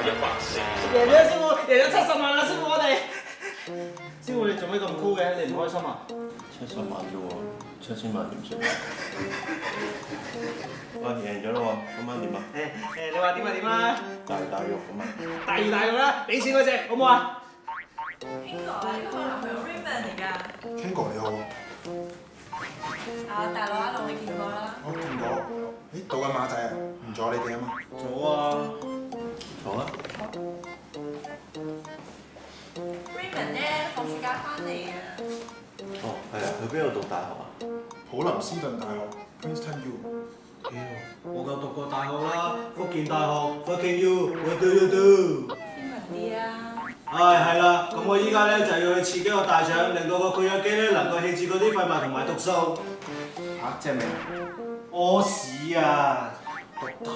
贏咗師傅，贏咗70萬啦！師傅我哋，師傅你做咩咁酷嘅？你唔開心啊70萬啫喎，7000萬點算？喂，贏咗啦喎，今晚點啊？你話點就點啦，大肉咁啊！大魚大肉啦，俾錢嗰隻好唔好啊？邊個啊？呢個男朋友 Raymond 嚟㗎。King 哥你好，啊，大佬阿龍你見過啦？我見過。咦，到緊馬仔啊？唔阻你哋啊嘛？早啊！坐啊！ Raymond 咧放暑假翻嚟啊！哦，係啊，去邊度讀大學啊？普林斯頓大學 Princeton U。我夠讀過大學啦，福建大學 Fucking you，what do you do？斯文啲啊！係啦，咁我依家咧就要去刺激個大腸，令到個括約肌咧能夠棄置嗰啲廢物同埋毒素。即係咩？屙屎啊！讀大